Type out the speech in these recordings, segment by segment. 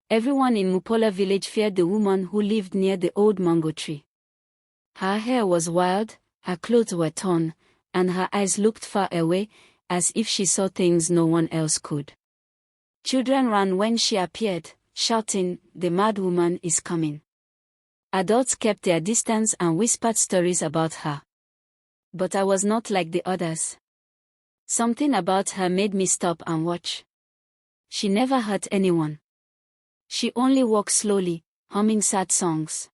Everyone in Mupola village feared the woman who lived near the old mango tree. Her hair was wild, her clothes were torn, and her eyes looked far away, as if she saw things no one else could. Children ran when she appeared, shouting, "The mad woman is coming." Adults kept their distance and whispered stories about her. But I was not like the others. Something about her made me stop and watch. She never hurt anyone. She only walked slowly, humming sad songs.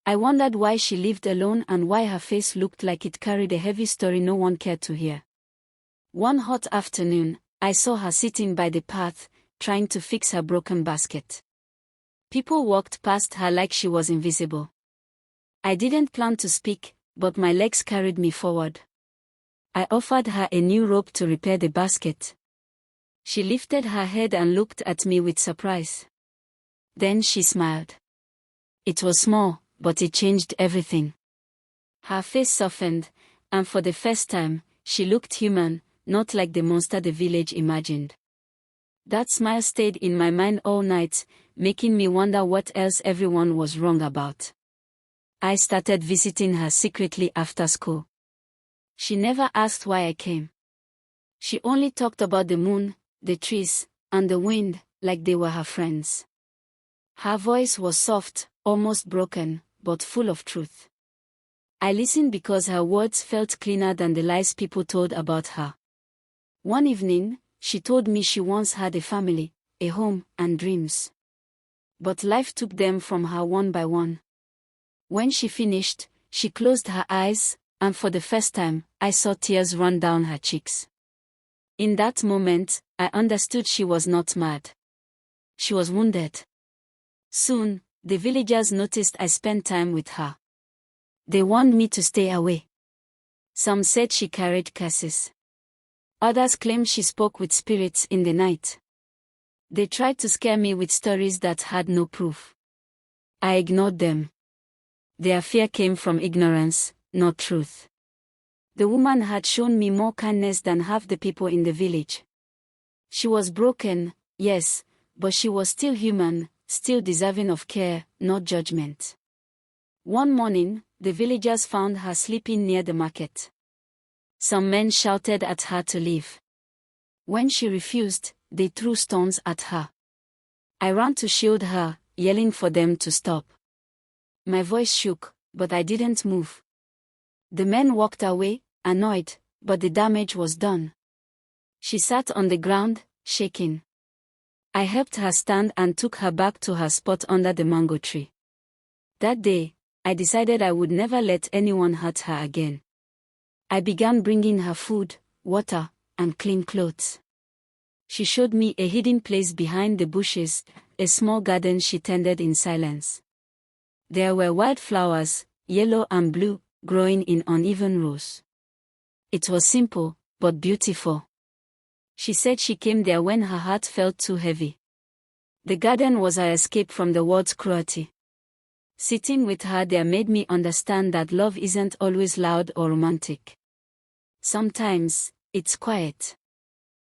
I wondered why she lived alone and why her face looked like it carried a heavy story no one cared to hear. One hot afternoon, I saw her sitting by the path, trying to fix her broken basket. People walked past her like she was invisible. I didn't plan to speak, but my legs carried me forward. I offered her a new rope to repair the basket. She lifted her head and looked at me with surprise. Then she smiled. It was small, but it changed everything. Her face softened, and for the first time, she looked human, not like the monster the village imagined. That smile stayed in my mind all night, making me wonder what else everyone was wrong about. I started visiting her secretly after school. She never asked why I came. She only talked about the moon, the trees, and the wind, like they were her friends. Her voice was soft, almost broken, but full of truth. I listened because her words felt cleaner than the lies people told about her. One evening, she told me she once had a family, a home, and dreams. But life took them from her one by one. When she finished, she closed her eyes, and for the first time, I saw tears run down her cheeks. In that moment, I understood she was not mad. She was wounded. Soon, the villagers noticed I spent time with her. They warned me to stay away. Some said she carried curses. Others claimed she spoke with spirits in the night. They tried to scare me with stories that had no proof. I ignored them. Their fear came from ignorance, not truth. The woman had shown me more kindness than half the people in the village. She was broken, yes, but she was still human, still deserving of care, not judgment. One morning, the villagers found her sleeping near the market. Some men shouted at her to leave. When she refused, they threw stones at her. I ran to shield her, yelling for them to stop. My voice shook, but I didn't move. The men walked away, annoyed, but the damage was done. She sat on the ground, shaking. I helped her stand and took her back to her spot under the mango tree. That day, I decided I would never let anyone hurt her again. I began bringing her food, water, and clean clothes. She showed me a hidden place behind the bushes, a small garden she tended in silence. There were wildflowers, yellow and blue, growing in uneven rows. It was simple, but beautiful. She said she came there when her heart felt too heavy. The garden was her escape from the world's cruelty. Sitting with her there made me understand that love isn't always loud or romantic. Sometimes, it's quiet.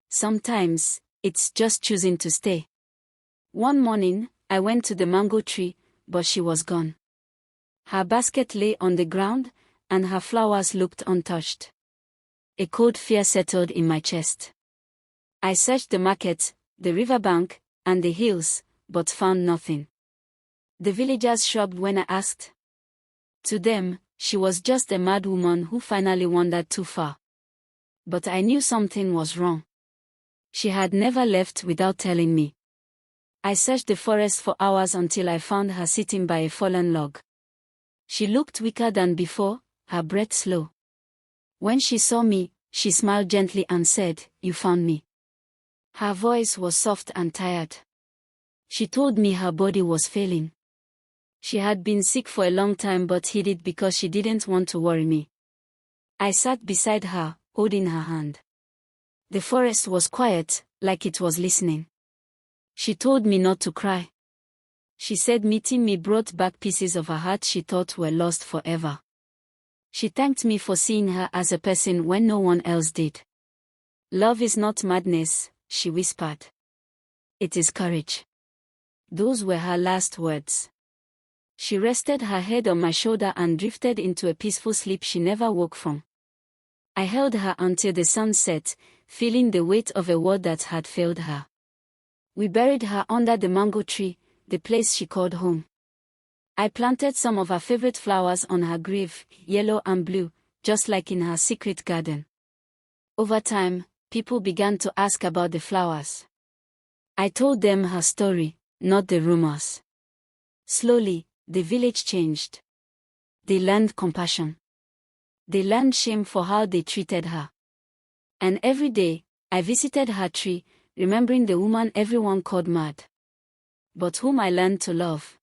Sometimes, it's just choosing to stay. One morning, I went to the mango tree, but she was gone. Her basket lay on the ground, and her flowers looked untouched. A cold fear settled in my chest. I searched the market, the riverbank, and the hills, but found nothing. The villagers shrugged when I asked. To them, she was just a mad woman who finally wandered too far. But I knew something was wrong. She had never left without telling me. I searched the forest for hours until I found her sitting by a fallen log. She looked weaker than before, her breath slow. When she saw me, she smiled gently and said, "You found me." Her voice was soft and tired. She told me her body was failing. She had been sick for a long time but hid it because she didn't want to worry me. I sat beside her, holding her hand. The forest was quiet, like it was listening. She told me not to cry. She said meeting me brought back pieces of her heart she thought were lost forever. She thanked me for seeing her as a person when no one else did. "Love is not madness," she whispered. "It is courage." Those were her last words. She rested her head on my shoulder and drifted into a peaceful sleep she never woke from. I held her until the sun set, feeling the weight of a world that had failed her. We buried her under the mango tree, the place she called home. I planted some of her favorite flowers on her grave, yellow and blue, just like in her secret garden. Over time, people began to ask about the flowers. I told them her story, not the rumors. Slowly, the village changed. They learned compassion. They learned shame for how they treated her. And every day, I visited her tree, remembering the woman everyone called mad, but whom I learned to love.